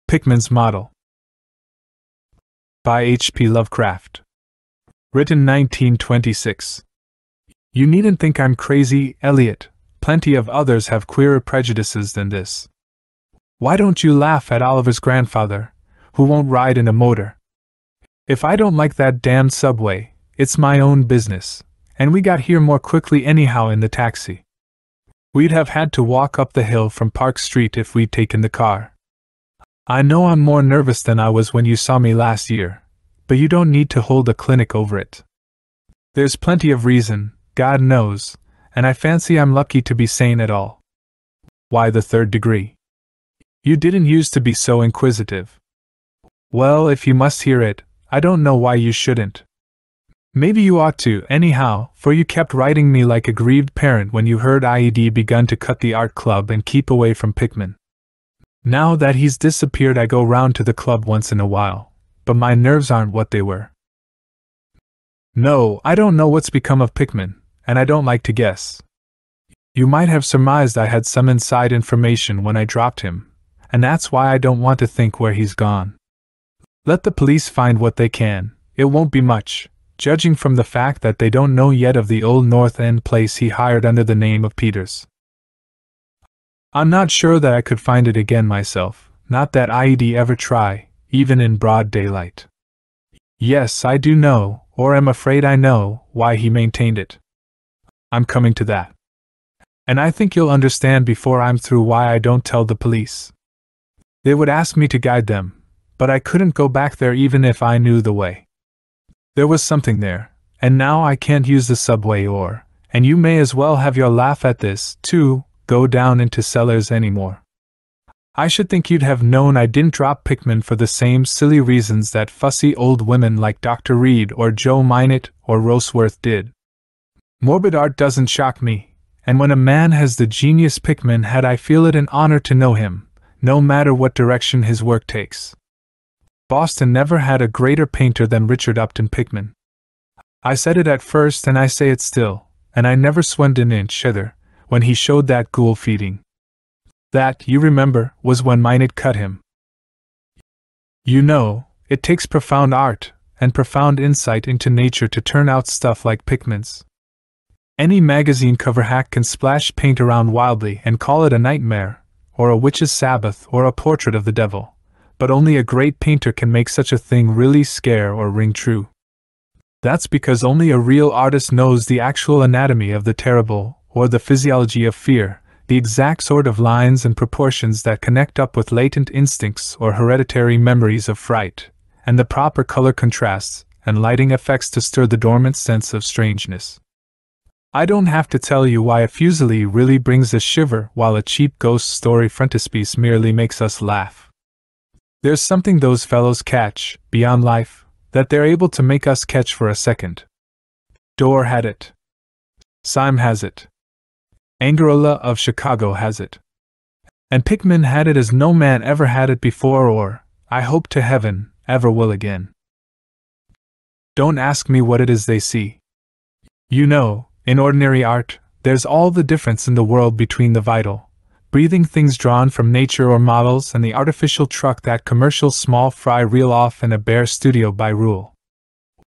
Pickman's Model by H.P. Lovecraft. Written 1926. You needn't think I'm crazy, Elliot. Plenty of others have queerer prejudices than this. Why don't you laugh at Oliver's grandfather, who won't ride in a motor? If I don't like that damned subway, it's my own business, and we got here more quickly anyhow in the taxi. We'd have had to walk up the hill from Park Street if we'd taken the car. I know I'm more nervous than I was when you saw me last year, but you don't need to hold a clinic over it. There's plenty of reason, God knows, and I fancy I'm lucky to be sane at all. Why the third degree? You didn't used to be so inquisitive. Well, if you must hear it, I don't know why you shouldn't. Maybe you ought to, anyhow, for you kept writing me like a grieved parent when you heard IED begun to cut the art club and keep away from Pickman. Now that he's disappeared, I go round to the club once in a while, but my nerves aren't what they were. No, I don't know what's become of Pickman, and I don't like to guess. You might have surmised I had some inside information when I dropped him, and that's why I don't want to think where he's gone. Let the police find what they can, it won't be much, judging from the fact that they don't know yet of the old North End place he hired under the name of Peters. I'm not sure that I could find it again myself, not that I'd ever try, even in broad daylight. Yes, I do know, or am afraid I know, why he maintained it. I'm coming to that. And I think you'll understand before I'm through why I don't tell the police. They would ask me to guide them, but I couldn't go back there even if I knew the way. There was something there, and now I can't use the subway and you may as well have your laugh at this, too, go down into cellars anymore. I should think you'd have known I didn't drop Pickman for the same silly reasons that fussy old women like Dr. Reed or Joe Minott or Roseworth did. Morbid art doesn't shock me, and when a man has the genius Pickman had, I feel it an honor to know him, no matter what direction his work takes. Boston never had a greater painter than Richard Upton Pickman. I said it at first and I say it still, and I never swung an inch hither, when he showed that ghoul feeding. That, you remember, was when Minott cut him. You know, it takes profound art, and profound insight into nature to turn out stuff like Pickman's. Any magazine cover hack can splash paint around wildly and call it a nightmare, or a witch's sabbath, or a portrait of the devil, but only a great painter can make such a thing really scare or ring true. That's because only a real artist knows the actual anatomy of the terrible, or the physiology of fear, the exact sort of lines and proportions that connect up with latent instincts or hereditary memories of fright, and the proper color contrasts and lighting effects to stir the dormant sense of strangeness. I don't have to tell you why a fusilier really brings a shiver while a cheap ghost story frontispiece merely makes us laugh. There's something those fellows catch, beyond life, that they're able to make us catch for a second. Dorr had it. Syme has it. Angarola of Chicago has it. And Pickman had it as no man ever had it before or, I hope to heaven, ever will again. Don't ask me what it is they see. You know, in ordinary art, there's all the difference in the world between the vital, breathing things drawn from nature or models and the artificial truck that commercial small fry reel off in a bare studio by rule.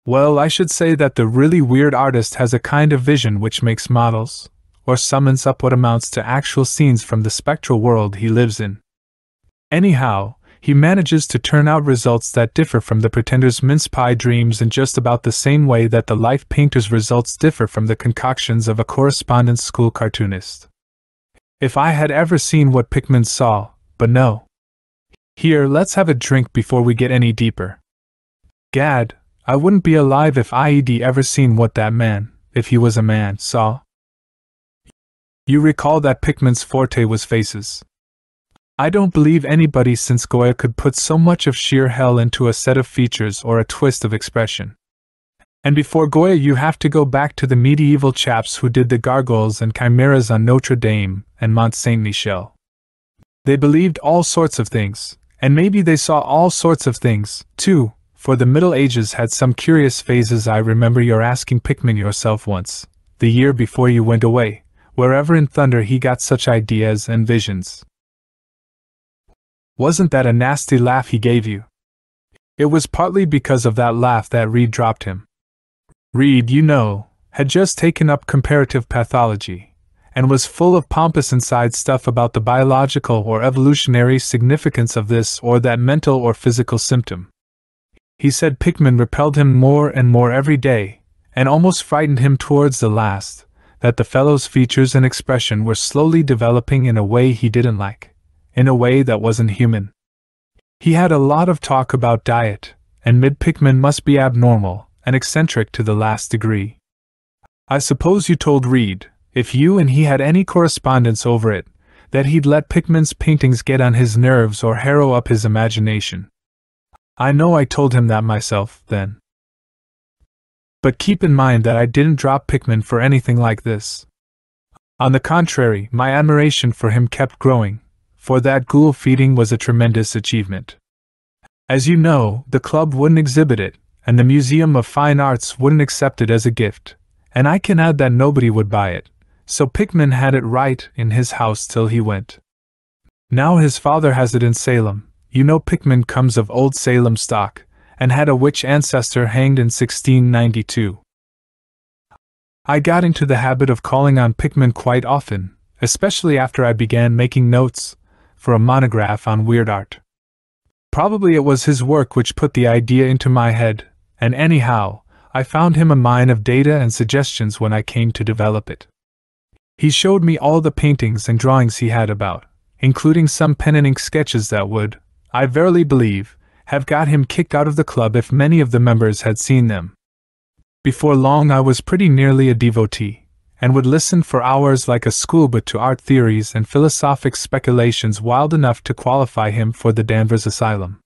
Well, I should say that the really weird artist has a kind of vision which makes models, or summons up what amounts to actual scenes from the spectral world he lives in. Anyhow, he manages to turn out results that differ from the pretender's mince pie dreams in just about the same way that the life painter's results differ from the concoctions of a correspondence school cartoonist. If I had ever seen what Pickman saw, but no. Here, let's have a drink before we get any deeper. Gad, I wouldn't be alive if I'd ever seen what that man, if he was a man, saw. You recall that Pickman's forte was faces. I don't believe anybody since Goya could put so much of sheer hell into a set of features or a twist of expression. And before Goya you have to go back to the medieval chaps who did the gargoyles and chimeras on Notre Dame and Mont Saint-Michel. They believed all sorts of things, and maybe they saw all sorts of things, too, for the Middle Ages had some curious phases. I remember your asking Pickman yourself once, the year before you went away, wherever in thunder he got such ideas and visions. Wasn't that a nasty laugh he gave you? It was partly because of that laugh that Reed dropped him. Reed, you know, had just taken up comparative pathology, and was full of pompous inside stuff about the biological or evolutionary significance of this or that mental or physical symptom. He said Pickman repelled him more and more every day, and almost frightened him towards the last, that the fellow's features and expression were slowly developing in a way he didn't like, in a way that wasn't human. He had a lot of talk about diet, and Pickman must be abnormal and eccentric to the last degree. I suppose you told Reed, if you and he had any correspondence over it, that he'd let Pickman's paintings get on his nerves or harrow up his imagination. I know I told him that myself, then. But keep in mind that I didn't drop Pickman for anything like this. On the contrary, my admiration for him kept growing, for that ghoul feeding was a tremendous achievement. As you know, the club wouldn't exhibit it, and the Museum of Fine Arts wouldn't accept it as a gift, and I can add that nobody would buy it, so Pickman had it right in his house till he went. Now his father has it in Salem. You know Pickman comes of old Salem stock, and had a witch ancestor hanged in 1692. I got into the habit of calling on Pickman quite often, especially after I began making notes for a monograph on weird art. Probably it was his work which put the idea into my head, and anyhow, I found him a mine of data and suggestions when I came to develop it. He showed me all the paintings and drawings he had about, including some pen and ink sketches that would, I verily believe, have got him kicked out of the club if many of the members had seen them. Before long I was pretty nearly a devotee, and would listen for hours like a schoolboy to art theories and philosophic speculations wild enough to qualify him for the Danvers Asylum.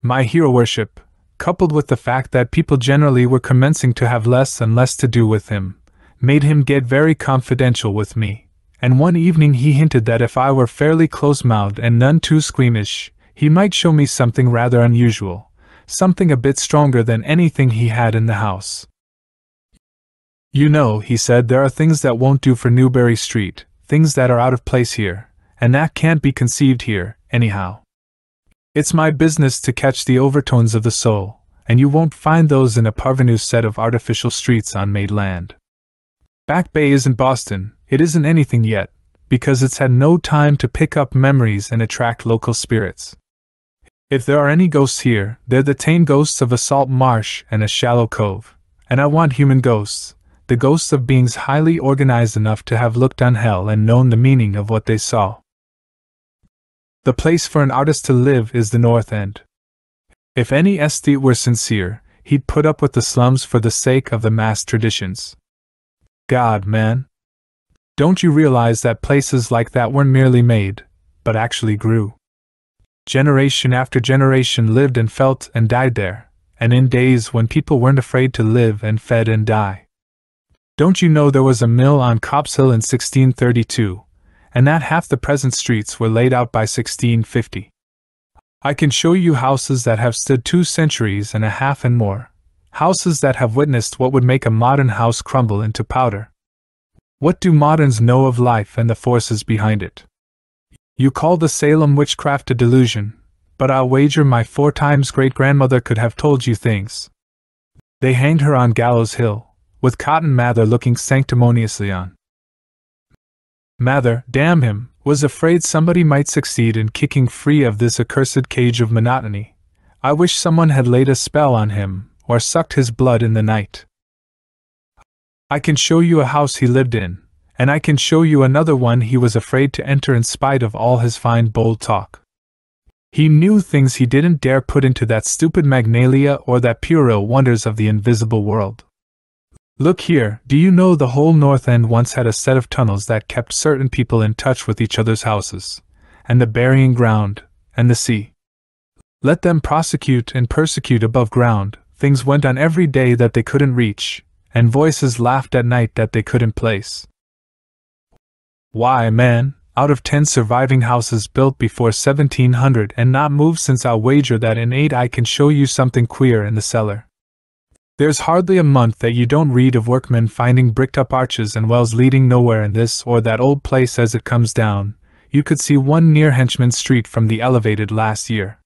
My hero worship, coupled with the fact that people generally were commencing to have less and less to do with him, made him get very confidential with me, and one evening he hinted that if I were fairly close-mouthed and none too squeamish, he might show me something rather unusual, something a bit stronger than anything he had in the house. You know, he said, there are things that won't do for Newbury Street, things that are out of place here, and that can't be conceived here, anyhow. It's my business to catch the overtones of the soul, and you won't find those in a parvenu set of artificial streets on made land. Back Bay isn't Boston, it isn't anything yet, because it's had no time to pick up memories and attract local spirits. If there are any ghosts here, they're the tame ghosts of a salt marsh and a shallow cove, and I want human ghosts, the ghosts of beings highly organized enough to have looked on hell and known the meaning of what they saw. The place for an artist to live is the North End. If any aesthete were sincere, he'd put up with the slums for the sake of the mass traditions. God, man! Don't you realize that places like that weren't merely made, but actually grew? Generation after generation lived and felt and died there, and in days when people weren't afraid to live and fed and die. Don't you know there was a mill on Cobb's Hill in 1632, and that half the present streets were laid out by 1650? I can show you houses that have stood 2 centuries and a half and more, houses that have witnessed what would make a modern house crumble into powder. What do moderns know of life and the forces behind it? You call the Salem witchcraft a delusion, but I'll wager my 4 times great-grandmother could have told you things. They hanged her on Gallows Hill, with Cotton Mather looking sanctimoniously on. Mather, damn him, was afraid somebody might succeed in kicking free of this accursed cage of monotony. I wish someone had laid a spell on him, or sucked his blood in the night. I can show you a house he lived in, and I can show you another one he was afraid to enter in spite of all his fine bold talk. He knew things he didn't dare put into that stupid Magnalia or that puerile Wonders of the Invisible World. Look here, do you know the whole North End once had a set of tunnels that kept certain people in touch with each other's houses, and the burying ground, and the sea? Let them prosecute and persecute above ground, things went on every day that they couldn't reach, and voices laughed at night that they couldn't place. Why, man, out of 10 surviving houses built before 1700 and not moved since, I'll wager that in 8 I can show you something queer in the cellar. There's hardly a month that you don't read of workmen finding bricked-up arches and wells leading nowhere in this or that old place as it comes down. you could see one near Henchman Street from the elevated last year.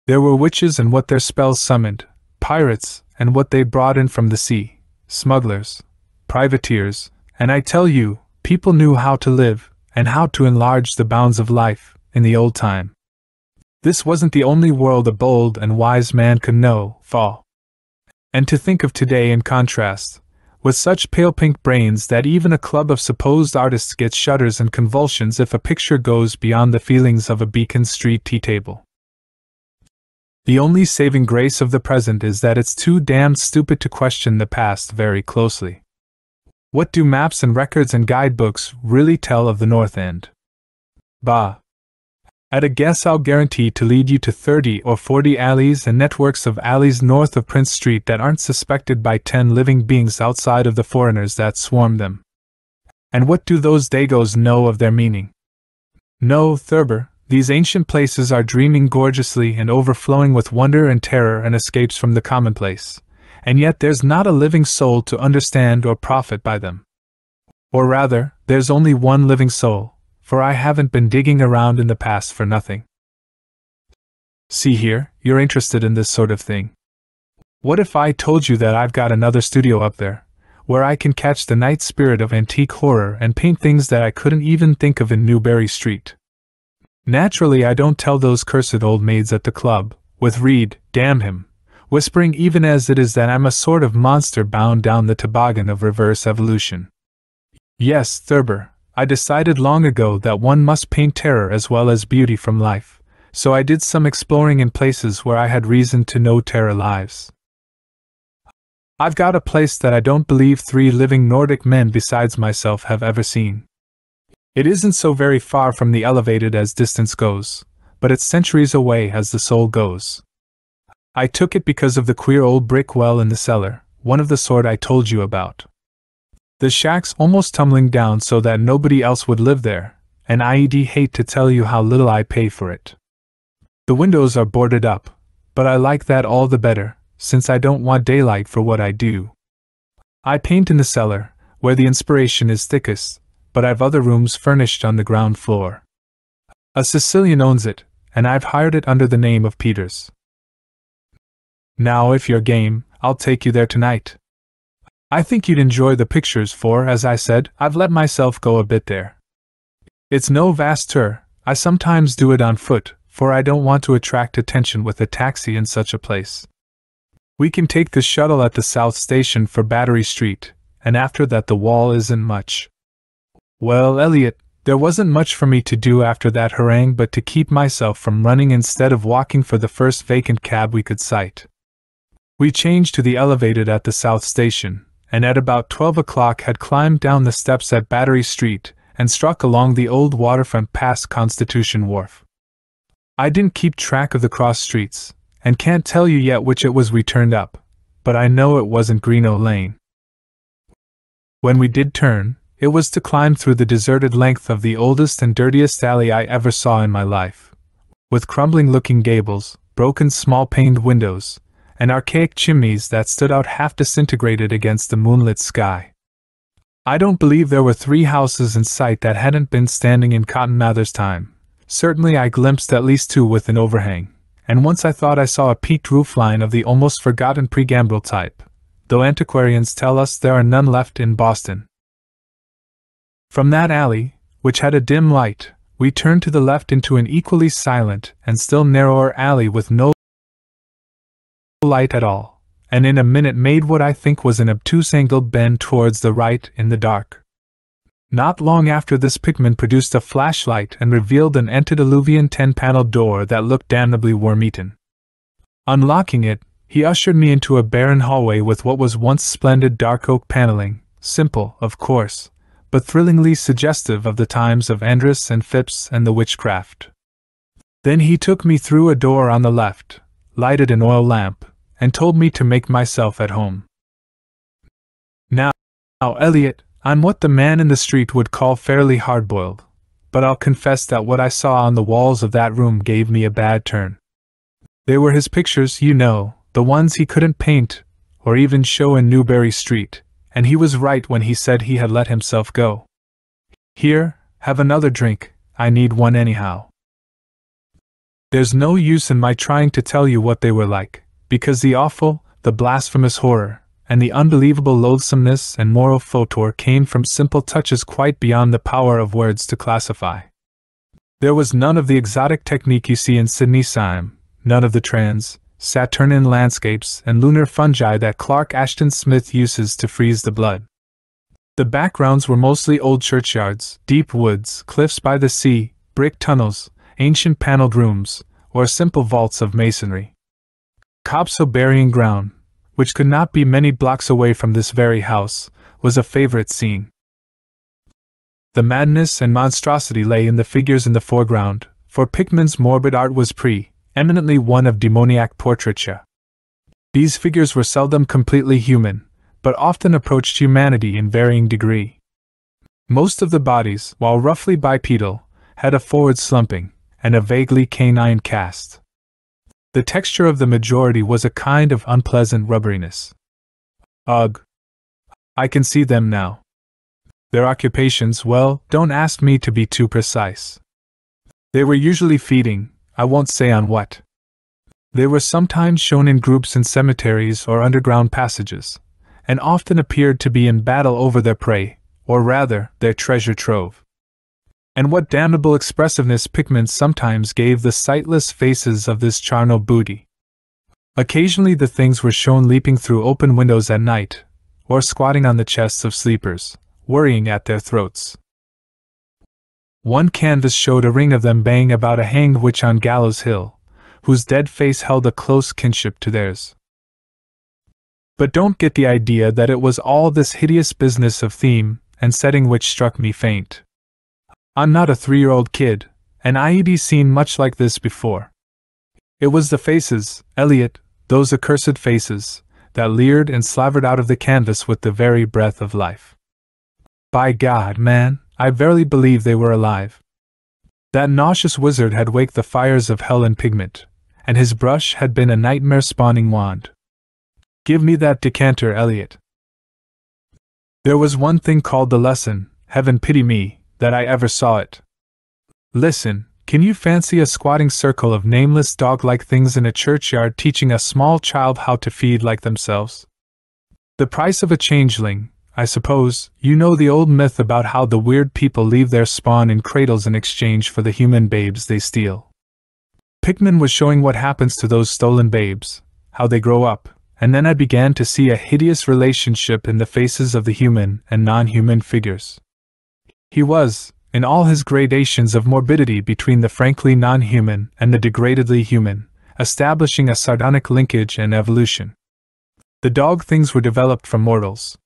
There were witches and what their spells summoned, pirates and what they brought in from the sea, smugglers, privateers, and I tell you, people knew how to live, and how to enlarge the bounds of life, in the old time. This wasn't the only world a bold and wise man could know, fall. And to think of today in contrast, with such pale pink brains that even a club of supposed artists gets shudders and convulsions if a picture goes beyond the feelings of a Beacon Street tea table. The only saving grace of the present is that it's too damned stupid to question the past very closely. What do maps and records and guidebooks really tell of the North End? Bah! At a guess I'll guarantee to lead you to 30 or 40 alleys and networks of alleys north of Prince Street that aren't suspected by 10 living beings outside of the foreigners that swarm them. And what do those Dagos know of their meaning? No, Thurber, these ancient places are dreaming gorgeously and overflowing with wonder and terror and escapes from the commonplace, and yet there's not a living soul to understand or profit by them. Or rather, there's only one living soul, for I haven't been digging around in the past for nothing. See here, you're interested in this sort of thing. What if I told you that I've got another studio up there, where I can catch the night spirit of antique horror and paint things that I couldn't even think of in Newbury Street? Naturally, I don't tell those cursed old maids at the club, with Reed, damn him, whispering even as it is that I'm a sort of monster bound down the toboggan of reverse evolution. Yes, Thurber, I decided long ago that one must paint terror as well as beauty from life, so I did some exploring in places where I had reason to know terror lives. I've got a place that I don't believe 3 living Nordic men besides myself have ever seen. It isn't so very far from the elevated as distance goes, but it's centuries away as the soul goes. I took it because of the queer old brick well in the cellar, one of the sort I told you about. The shack's almost tumbling down so that nobody else would live there, and I'd hate to tell you how little I pay for it. The windows are boarded up, but I like that all the better, since I don't want daylight for what I do. I paint in the cellar, where the inspiration is thickest, but I've other rooms furnished on the ground floor. A Sicilian owns it, and I've hired it under the name of Peters. Now if you're game, I'll take you there tonight. I think you'd enjoy the pictures for, as I said, I've let myself go a bit there. It's no vast tour, I sometimes do it on foot, for I don't want to attract attention with a taxi in such a place. We can take the shuttle at the South Station for Battery Street, and after that the wall isn't much. Well, Elliot, there wasn't much for me to do after that harangue but to keep myself from running instead of walking for the first vacant cab we could sight. We changed to the elevated at the South Station, and at about 12 o'clock had climbed down the steps at Battery Street and struck along the old waterfront past Constitution Wharf. I didn't keep track of the cross streets, and can't tell you yet which it was we turned up, but I know it wasn't Greenough Lane. When we did turn, it was to climb through the deserted length of the oldest and dirtiest alley I ever saw in my life, with crumbling-looking gables, broken small-paned windows, and archaic chimneys that stood out half disintegrated against the moonlit sky. I don't believe there were 3 houses in sight that hadn't been standing in Cotton Mather's time. Certainly I glimpsed at least 2 with an overhang, and once I thought I saw a peaked roofline of the almost forgotten pre-gambrel type, though antiquarians tell us there are none left in Boston. From that alley, which had a dim light, we turned to the left into an equally silent and still narrower alley with no light at all, and in a minute made what I think was an obtuse angled bend towards the right in the dark. Not long after this Pickman produced a flashlight and revealed an antediluvian 10-paneled door that looked damnably worm-eaten. Unlocking it, he ushered me into a barren hallway with what was once splendid dark oak paneling, simple, of course, but thrillingly suggestive of the times of Andrus and Phipps and the witchcraft. Then he took me through a door on the left, lighted an oil lamp, and told me to make myself at home. Now, Elliot, I'm what the man in the street would call fairly hard-boiled, but I'll confess that what I saw on the walls of that room gave me a bad turn. They were his pictures, you know, the ones he couldn't paint, or even show in Newbury Street, and he was right when he said he had let himself go. Here, have another drink, I need one anyhow. There's no use in my trying to tell you what they were like, because the awful, the blasphemous horror, and the unbelievable loathsomeness and moral photor came from simple touches quite beyond the power of words to classify. There was none of the exotic technique you see in Sydney Siam, none of the Saturnine landscapes and lunar fungi that Clark Ashton Smith uses to freeze the blood. The backgrounds were mostly old churchyards, deep woods, cliffs by the sea, brick tunnels, ancient paneled rooms, or simple vaults of masonry. Copso burying ground, which could not be many blocks away from this very house, was a favorite scene. The madness and monstrosity lay in the figures in the foreground, for Pickman's morbid art was eminently one of demoniac portraiture. These figures were seldom completely human, but often approached humanity in varying degree. Most of the bodies, while roughly bipedal, had a forward slumping, and a vaguely canine cast. The texture of the majority was a kind of unpleasant rubberiness. Ugh! I can see them now. Their occupations, well, don't ask me to be too precise. They were usually feeding, I won't say on what. They were sometimes shown in groups in cemeteries or underground passages, and often appeared to be in battle over their prey, or rather, their treasure trove. And what damnable expressiveness Pickman sometimes gave the sightless faces of this charnel booty. Occasionally the things were shown leaping through open windows at night, or squatting on the chests of sleepers, worrying at their throats. One canvas showed a ring of them baying about a hanged witch on Gallows Hill, whose dead face held a close kinship to theirs. But don't get the idea that it was all this hideous business of theme and setting which struck me faint. I'm not a 3-year-old kid, and I'd seen much like this before. It was the faces, Eliot, those accursed faces, that leered and slavered out of the canvas with the very breath of life. By God, man, I verily believe they were alive. That nauseous wizard had waked the fires of hell in pigment, and his brush had been a nightmare-spawning wand. Give me that decanter, Eliot. There was one thing called the lesson, heaven pity me, that I ever saw it. Listen, can you fancy a squatting circle of nameless dog-like things in a churchyard teaching a small child how to feed like themselves? The price of a changeling, I suppose. You know the old myth about how the weird people leave their spawn in cradles in exchange for the human babes they steal. Pickman was showing what happens to those stolen babes, how they grow up, and then I began to see a hideous relationship in the faces of the human and non-human figures. He was, in all his gradations of morbidity between the frankly non-human and the degradedly human, establishing a sardonic linkage and evolution. The dog things were developed from mortals.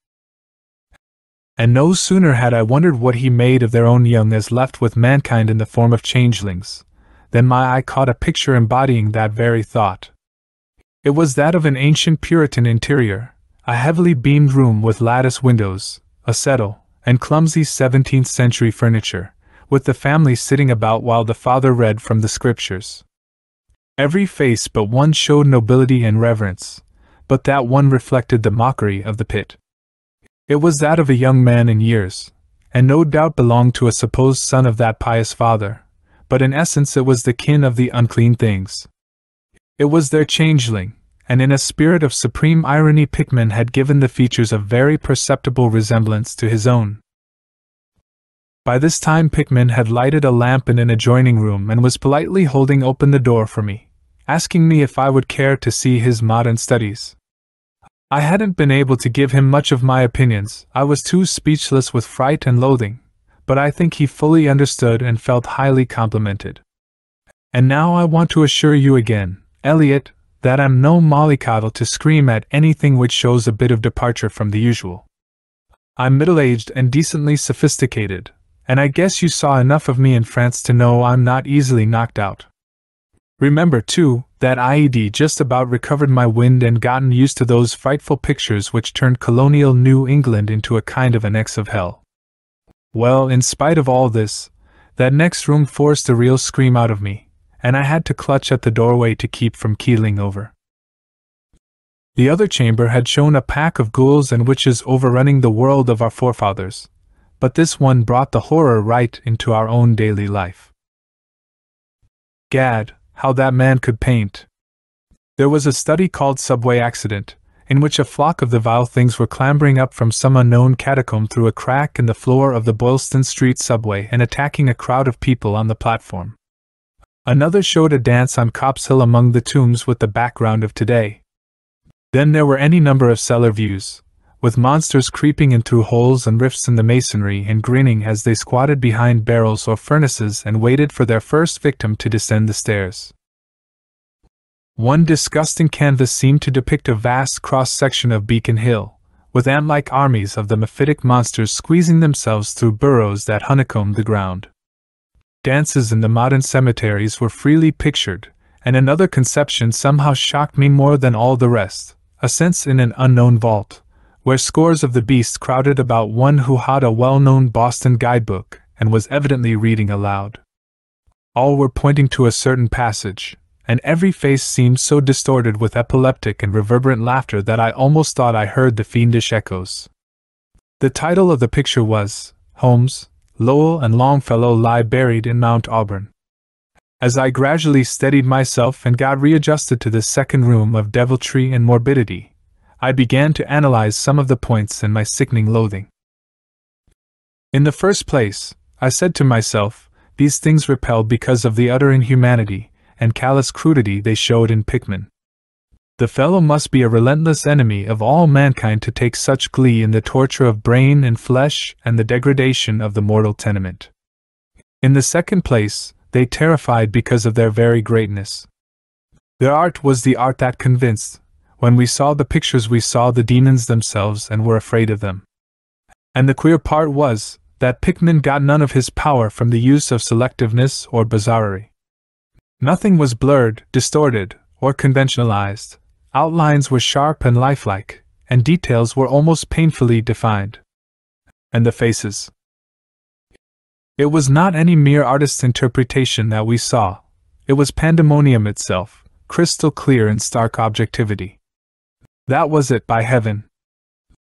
And no sooner had I wondered what he made of their own young as left with mankind in the form of changelings, than my eye caught a picture embodying that very thought. It was that of an ancient Puritan interior, a heavily beamed room with lattice windows, a settle, and clumsy 17th-century furniture, with the family sitting about while the father read from the scriptures. Every face but one showed nobility and reverence, but that one reflected the mockery of the pit. It was that of a young man in years, and no doubt belonged to a supposed son of that pious father, but in essence it was the kin of the unclean things. It was their changeling, and in a spirit of supreme irony Pickman had given the features a very perceptible resemblance to his own. By this time Pickman had lighted a lamp in an adjoining room and was politely holding open the door for me, asking me if I would care to see his modern studies. I hadn't been able to give him much of my opinions, I was too speechless with fright and loathing, but I think he fully understood and felt highly complimented. And now I want to assure you again, Eliot, that I'm no mollycoddle to scream at anything which shows a bit of departure from the usual. I'm middle-aged and decently sophisticated, and I guess you saw enough of me in France to know I'm not easily knocked out. Remember, too, that I'd just about recovered my wind and gotten used to those frightful pictures which turned colonial New England into a kind of annex of hell. Well, in spite of all this, that next room forced a real scream out of me, and I had to clutch at the doorway to keep from keeling over. The other chamber had shown a pack of ghouls and witches overrunning the world of our forefathers, but this one brought the horror right into our own daily life. Gad, how that man could paint! There was a study called Subway Accident, in which a flock of the vile things were clambering up from some unknown catacomb through a crack in the floor of the Boylston Street subway and attacking a crowd of people on the platform. Another showed a dance on Copp's Hill among the tombs with the background of today. Then there were any number of cellar views, with monsters creeping in through holes and rifts in the masonry and grinning as they squatted behind barrels or furnaces and waited for their first victim to descend the stairs. One disgusting canvas seemed to depict a vast cross-section of Beacon Hill, with ant-like armies of the mephitic monsters squeezing themselves through burrows that honeycombed the ground. Dances in the modern cemeteries were freely pictured, and another conception somehow shocked me more than all the rest, a sense in an unknown vault, where scores of the beasts crowded about one who had a well-known Boston guidebook and was evidently reading aloud. All were pointing to a certain passage, and every face seemed so distorted with epileptic and reverberant laughter that I almost thought I heard the fiendish echoes. The title of the picture was, Holmes, Lowell and Longfellow Lie Buried in Mount Auburn. As I gradually steadied myself and got readjusted to this second room of deviltry and morbidity, I began to analyze some of the points in my sickening loathing. In the first place, I said to myself, these things repelled because of the utter inhumanity and callous crudity they showed in Pickman. The fellow must be a relentless enemy of all mankind to take such glee in the torture of brain and flesh and the degradation of the mortal tenement. In the second place, they terrified because of their very greatness. Their art was the art that convinced. When we saw the pictures we saw the demons themselves and were afraid of them. And the queer part was, that Pickman got none of his power from the use of selectiveness or bizarrerie. Nothing was blurred, distorted, or conventionalized. Outlines were sharp and lifelike, and details were almost painfully defined. And the faces. It was not any mere artist's interpretation that we saw. It was pandemonium itself, crystal clear in stark objectivity. That was it, by heaven.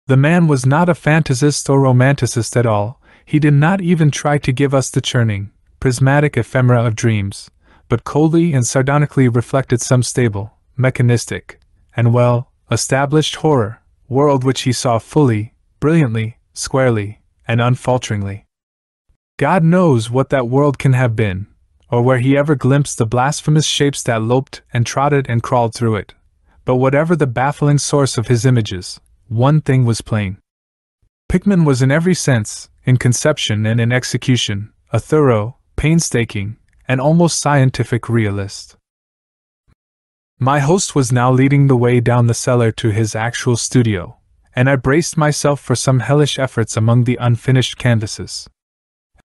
The man was not a fantasist or romanticist at all. He did not even try to give us the churning, prismatic ephemera of dreams, but coldly and sardonically reflected some stable, mechanistic, and well-established horror world which he saw fully, brilliantly, squarely, and unfalteringly. God knows what that world can have been, or where he ever glimpsed the blasphemous shapes that loped and trotted and crawled through it. But whatever the baffling source of his images, one thing was plain. Pickman was in every sense, in conception and in execution, a thorough, painstaking, and almost scientific realist. My host was now leading the way down the cellar to his actual studio, and I braced myself for some hellish efforts among the unfinished canvases.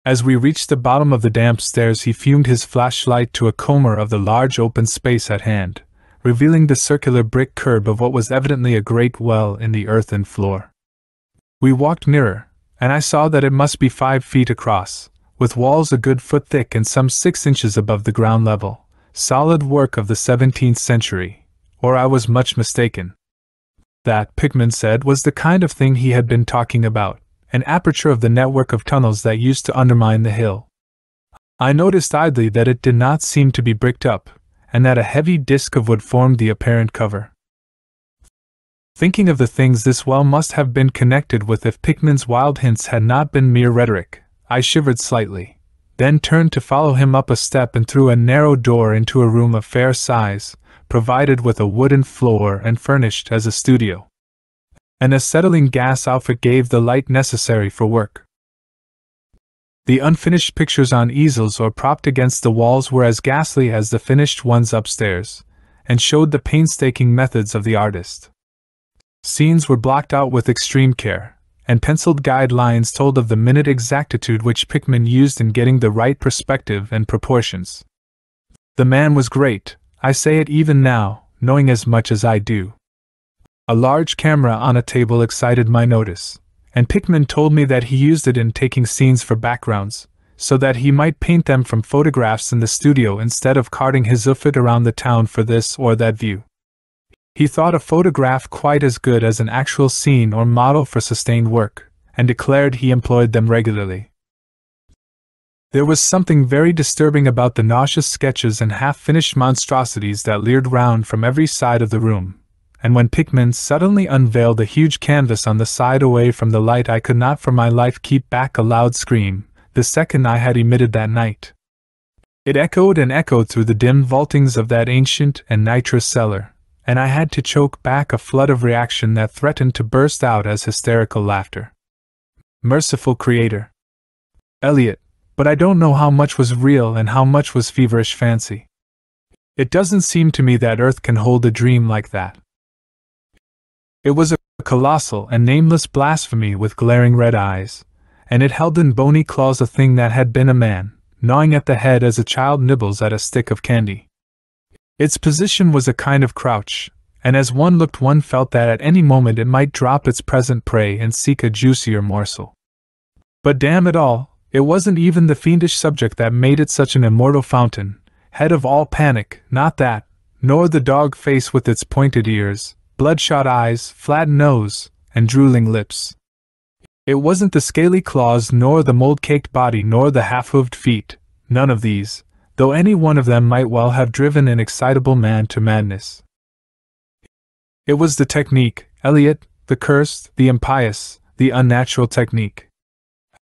As we reached the bottom of the damp stairs, he fumed his flashlight to a comber of the large open space at hand, revealing the circular brick curb of what was evidently a great well in the earthen floor. We walked nearer, and I saw that it must be 5 feet across, with walls a good foot thick and some 6 inches above the ground level, solid work of the 17th century, or I was much mistaken. That, Pickman said, was the kind of thing he had been talking about, an aperture of the network of tunnels that used to undermine the hill. I noticed idly that it did not seem to be bricked up, and that a heavy disk of wood formed the apparent cover. Thinking of the things this well must have been connected with if Pickman's wild hints had not been mere rhetoric, I shivered slightly, then turned to follow him up a step and through a narrow door into a room of fair size, provided with a wooden floor and furnished as a studio. An acetylene gas outfit gave the light necessary for work. The unfinished pictures on easels or propped against the walls were as ghastly as the finished ones upstairs, and showed the painstaking methods of the artist. Scenes were blocked out with extreme care, and penciled guide lines told of the minute exactitude which Pickman used in getting the right perspective and proportions. The man was great, I say it even now, knowing as much as I do. A large camera on a table excited my notice, and Pickman told me that he used it in taking scenes for backgrounds, so that he might paint them from photographs in the studio instead of carting his outfit around the town for this or that view. He thought a photograph quite as good as an actual scene or model for sustained work, and declared he employed them regularly. There was something very disturbing about the nauseous sketches and half-finished monstrosities that leered round from every side of the room, and when Pickman suddenly unveiled a huge canvas on the side away from the light, I could not for my life keep back a loud scream, the second I had emitted that night. It echoed and echoed through the dim vaultings of that ancient and nitrous cellar, and I had to choke back a flood of reaction that threatened to burst out as hysterical laughter. Merciful Creator! Eliot, but I don't know how much was real and how much was feverish fancy. It doesn't seem to me that Earth can hold a dream like that. It was a colossal and nameless blasphemy with glaring red eyes, and it held in bony claws a thing that had been a man, gnawing at the head as a child nibbles at a stick of candy. Its position was a kind of crouch, and as one looked one felt that at any moment it might drop its present prey and seek a juicier morsel. But damn it all, it wasn't even the fiendish subject that made it such an immortal fountain, head of all panic, not that, nor the dog face with its pointed ears, bloodshot eyes, flat nose, and drooling lips. It wasn't the scaly claws, nor the mold-caked body, nor the half-hooved feet, none of these, though any one of them might well have driven an excitable man to madness. It was the technique, Eliot, the cursed, the impious, the unnatural technique.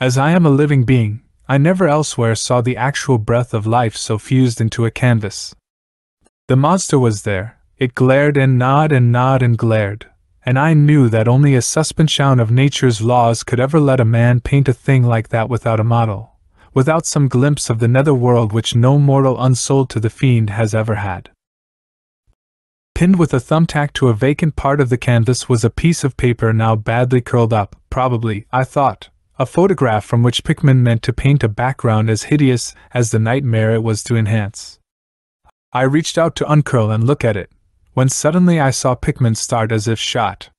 As I am a living being, I never elsewhere saw the actual breath of life so fused into a canvas. The monster was there, it glared and gnawed and gnawed and glared, and I knew that only a suspension of nature's laws could ever let a man paint a thing like that without a model, without some glimpse of the nether world which no mortal unsold to the fiend has ever had. Pinned with a thumbtack to a vacant part of the canvas was a piece of paper now badly curled up, probably, I thought, a photograph from which Pickman meant to paint a background as hideous as the nightmare it was to enhance. I reached out to uncurl and look at it, when suddenly I saw Pickman start as if shot.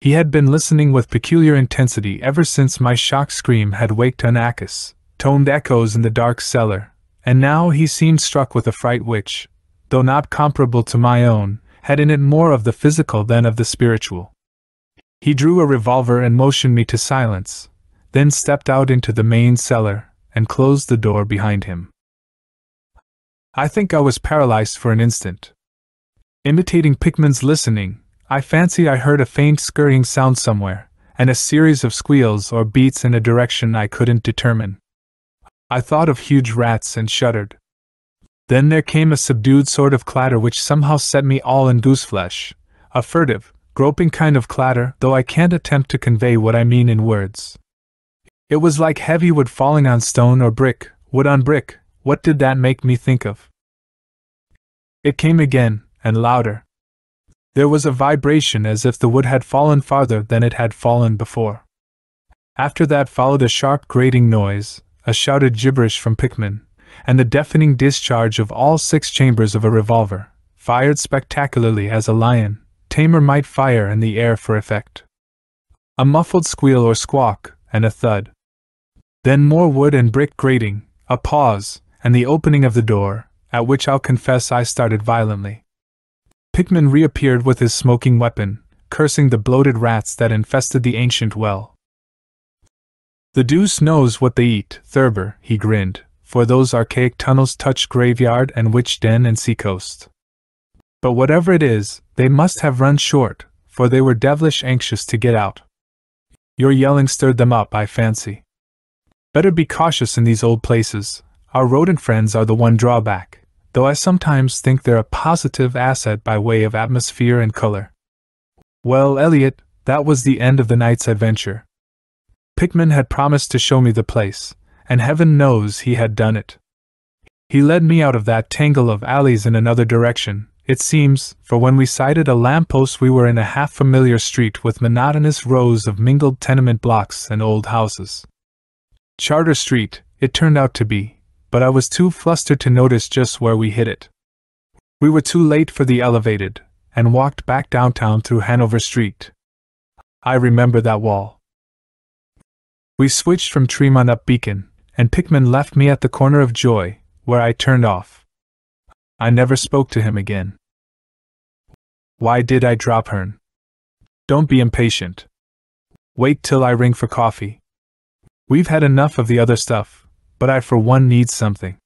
He had been listening with peculiar intensity ever since my shock scream had waked Anakis, toned echoes in the dark cellar, and now he seemed struck with a fright which, though not comparable to my own, had in it more of the physical than of the spiritual. He drew a revolver and motioned me to silence, then stepped out into the main cellar and closed the door behind him. I think I was paralyzed for an instant. Imitating Pickman's listening, I fancy I heard a faint scurrying sound somewhere, and a series of squeals or beats in a direction I couldn't determine. I thought of huge rats and shuddered. Then there came a subdued sort of clatter which somehow set me all in gooseflesh, a furtive, groping kind of clatter, though I can't attempt to convey what I mean in words. It was like heavy wood falling on stone or brick, wood on brick. What did that make me think of? It came again, and louder. There was a vibration as if the wood had fallen farther than it had fallen before. After that followed a sharp grating noise, a shouted gibberish from Pickman, and the deafening discharge of all 6 chambers of a revolver, fired spectacularly as a lion tamer might fire in the air for effect. A muffled squeal or squawk, and a thud. Then more wood and brick grating, a pause, and the opening of the door, at which I'll confess I started violently. Pickman reappeared with his smoking weapon, cursing the bloated rats that infested the ancient well. "The deuce knows what they eat, Thurber," he grinned, "for those archaic tunnels touch graveyard and witch den and seacoast. But whatever it is, they must have run short, for they were devilish anxious to get out. Your yelling stirred them up, I fancy. Better be cautious in these old places. Our rodent friends are the one drawback, though I sometimes think they're a positive asset by way of atmosphere and color." Well, Eliot, that was the end of the night's adventure. Pickman had promised to show me the place, and heaven knows he had done it. He led me out of that tangle of alleys in another direction, it seems, for when we sighted a lamppost we were in a half-familiar street with monotonous rows of mingled tenement blocks and old houses. Charter Street, it turned out to be, but I was too flustered to notice just where we hit it. We were too late for the elevated, and walked back downtown through Hanover Street. I remember that wall. We switched from Tremont up Beacon, and Pickman left me at the corner of Joy, where I turned off. I never spoke to him again. Why did I drop Hearn? Don't be impatient. Wait till I ring for coffee. We've had enough of the other stuff, but I for one need something.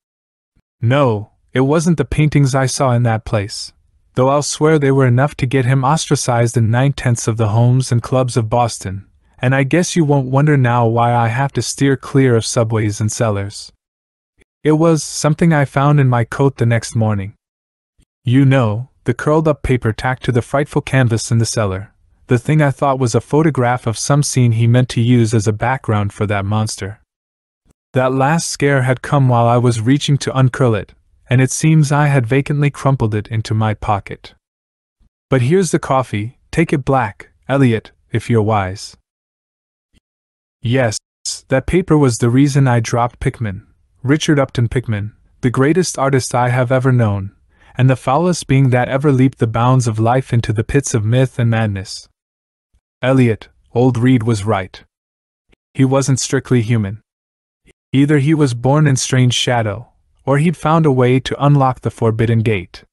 No, it wasn't the paintings I saw in that place, though I'll swear they were enough to get him ostracized in 9/10 of the homes and clubs of Boston, and I guess you won't wonder now why I have to steer clear of subways and cellars. It was something I found in my coat the next morning. You know, the curled-up paper tacked to the frightful canvas in the cellar, the thing I thought was a photograph of some scene he meant to use as a background for that monster. That last scare had come while I was reaching to uncurl it, and it seems I had vacantly crumpled it into my pocket. But here's the coffee, take it black, Elliot, if you're wise. Yes, that paper was the reason I dropped Pickman, Richard Upton Pickman, the greatest artist I have ever known, and the foulest being that ever leaped the bounds of life into the pits of myth and madness. Elliot, old Reed was right. He wasn't strictly human. Either he was born in strange shadow, or he'd found a way to unlock the forbidden gate.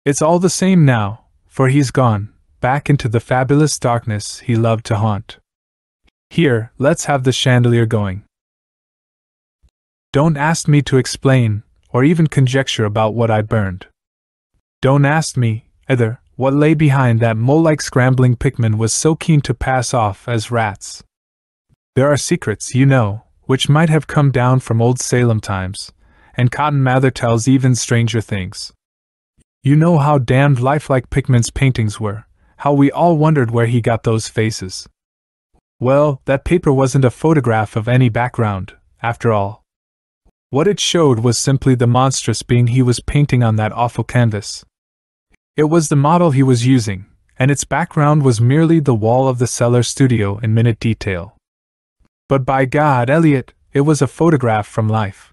It's all the same now, for he's gone, back into the fabulous darkness he loved to haunt. Here, let's have the chandelier going. Don't ask me to explain, or even conjecture about what I burned. Don't ask me, either, what lay behind that mole-like scrambling Pickman was so keen to pass off as rats. There are secrets, you know, which might have come down from old Salem times, and Cotton Mather tells even stranger things. You know how damned lifelike Pickman's paintings were, how we all wondered where he got those faces. Well, that paper wasn't a photograph of any background, after all. What it showed was simply the monstrous being he was painting on that awful canvas. It was the model he was using, and its background was merely the wall of the cellar studio in minute detail. But by God, Elliot, it was a photograph from life.